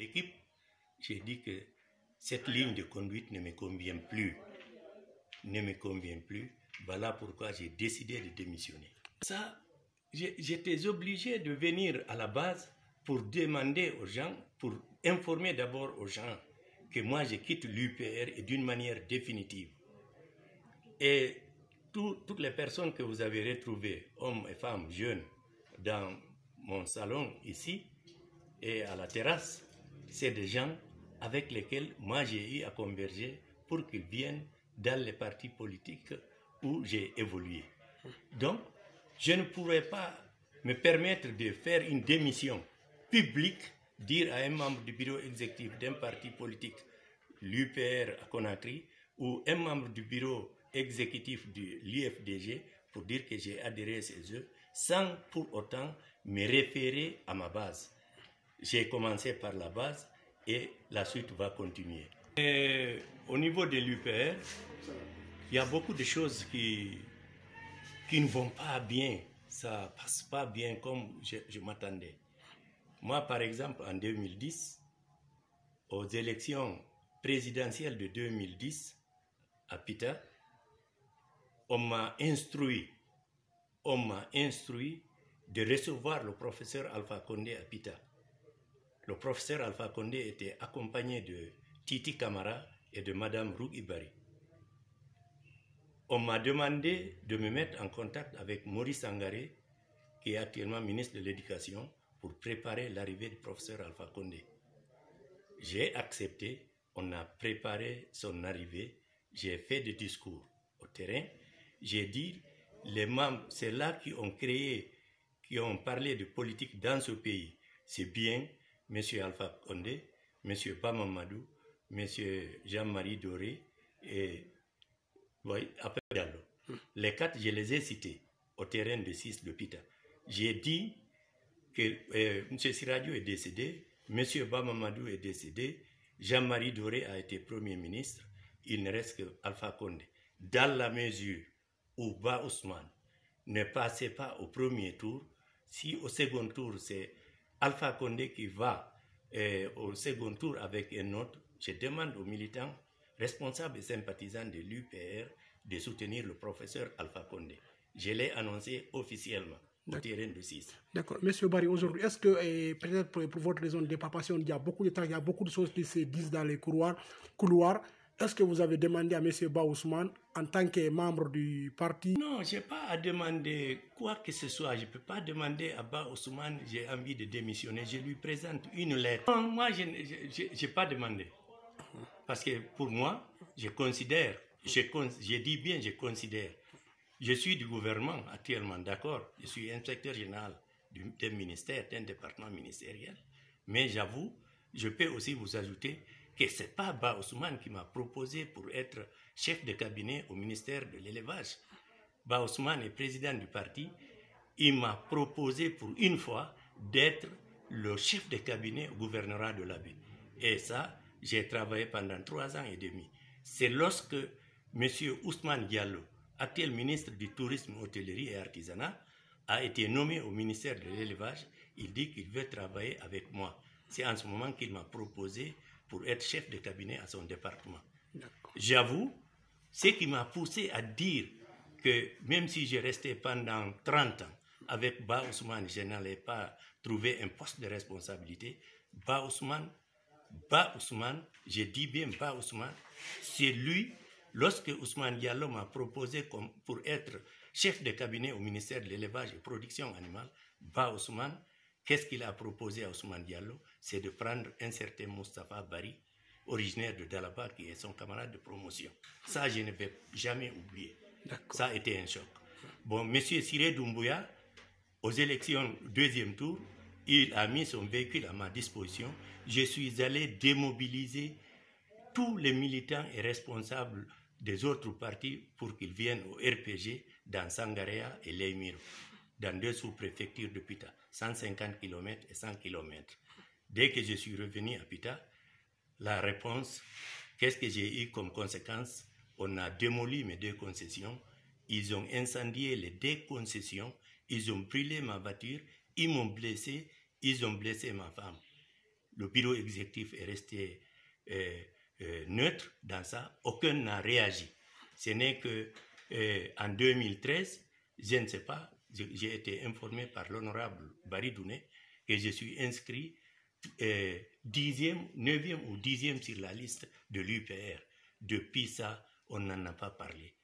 l'équipe, j'ai dit que cette ligne de conduite ne me convient plus. Voilà pourquoi j'ai décidé de démissionner. Ça, j'étais obligé de venir à la base pour demander aux gens, pour informer d'abord aux gens que moi je quitte l'UPR et d'une manière définitive. Et toutes les personnes que vous avez retrouvées, hommes et femmes, jeunes, dans mon salon ici et à la terrasse, c'est des gens avec lesquels moi j'ai eu à converger pour qu'ils viennent dans les partis politiques où j'ai évolué. Donc, je ne pourrais pas me permettre de faire une démission publique, dire à un membre du bureau exécutif d'un parti politique, l'UPR à Conakry, ou un membre du bureau exécutif de l'IFDG, pour dire que j'ai adhéré chez eux, sans pour autant me référer à ma base. J'ai commencé par la base et la suite va continuer. Et au niveau de l'UPR, il y a beaucoup de choses qui ne vont pas bien. Ça passe pas bien comme je m'attendais. Moi, par exemple, en 2010, aux élections présidentielles de 2010, à Pita, on m'a instruit de recevoir le professeur Alpha Condé à Pita. Le professeur Alpha Condé était accompagné de Titi Camara et de Madame Roug Ibari. On m'a demandé de me mettre en contact avec Maurice Sangaré, qui est actuellement ministre de l'Éducation, pour préparer l'arrivée du professeur Alpha Condé. J'ai accepté, on a préparé son arrivée, j'ai fait des discours au terrain, j'ai dit, les membres, c'est là qui ont parlé de politique dans ce pays. C'est bien M. Alpha Condé, M. Bamamadou, M. Jean-Marie Doré et après Diallo. Les quatre, je les ai cités au terrain de 6 de Pita. J'ai dit que M. Siradio est décédé, M. Bamamadou est décédé, Jean-Marie Doré a été Premier ministre, il ne reste que Alpha Condé. Dans la mesure où Ba Ousmane ne passait pas au premier tour, si au second tour c'est Alpha Condé qui va au second tour avec un autre, je demande aux militants responsables et sympathisants de l'UPR de soutenir le professeur Alpha Condé. Je l'ai annoncé officiellement au terrain de 6. D'accord. Monsieur Barry, aujourd'hui, est-ce que peut-être pour votre raison de départation, il y a beaucoup de temps, il y a beaucoup de choses qui se disent dans les couloirs. Est-ce que vous avez demandé à M. Ba Ousmane, en tant que membre du parti? Non, je n'ai pas à demander quoi que ce soit. Je ne peux pas demander à Ba Ousmane, j'ai envie de démissionner. Je lui présente une lettre. Non, moi, je n'ai pas demandé. Parce que pour moi, je considère, je dis bien, je considère. Je suis du gouvernement actuellement, d'accord. Je suis inspecteur général d'un ministère, d'un département ministériel. Mais j'avoue, je peux aussi vous ajouter que ce n'est pas Ba Ousmane qui m'a proposé pour être chef de cabinet au ministère de l'élevage. Ba Ousmane est président du parti. Il m'a proposé pour une fois d'être le chef de cabinet au gouvernorat de l'Abbé. Et ça, j'ai travaillé pendant 3 ans et demi. C'est lorsque M. Ousmane Diallo, actuel ministre du Tourisme, Hôtellerie et Artisanat, a été nommé au ministère de l'Élevage. Il dit qu'il veut travailler avec moi. C'est en ce moment qu'il m'a proposé pour être chef de cabinet à son département. J'avoue, ce qui m'a poussé à dire que même si j'ai resté pendant 30 ans avec Ba Ousmane, je n'allais pas trouver un poste de responsabilité. Ba Ousmane, je dis bien Ba Ousmane, c'est lui, lorsque Ousmane Diallo m'a proposé pour être chef de cabinet au ministère de l'élevage et production animale, Ba Ousmane, qu'est-ce qu'il a proposé à Ousmane Diallo? C'est de prendre un certain Moustapha Bari, originaire de Dalaba, qui est son camarade de promotion. Ça, je ne vais jamais oublier. Ça a été un choc. Bon, M. Siré Doumbouya, aux élections deuxième tour, il a mis son véhicule à ma disposition. Je suis allé démobiliser tous les militants et responsables des autres partis pour qu'ils viennent au RPG dans Sangaréa et Leimiro, dans 2 sous-préfectures de Pita, 150 km et 100 km. Dès que je suis revenu à Pita, la réponse, qu'est-ce que j'ai eu comme conséquence? On a démoli mes 2 concessions, ils ont incendié les 2 concessions, ils ont brûlé ma voiture, ils m'ont blessé, ils ont blessé ma femme. le bureau exécutif est resté neutre dans ça. Aucun n'a réagi. Ce n'est qu'en 2013, je ne sais pas, j'ai été informé par l'honorable Barry Douné que je suis inscrit 9e ou 10e sur la liste de l'UPR. Depuis ça, on n'en a pas parlé.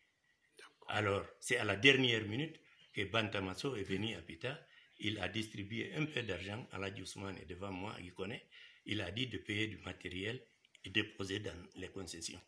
Alors, c'est à la dernière minute que Bantamasso est venu à Pita. Il a distribué un peu d'argent à la Ousmane et devant moi, il connaît. Il a dit de payer du matériel et déposer dans les concessions.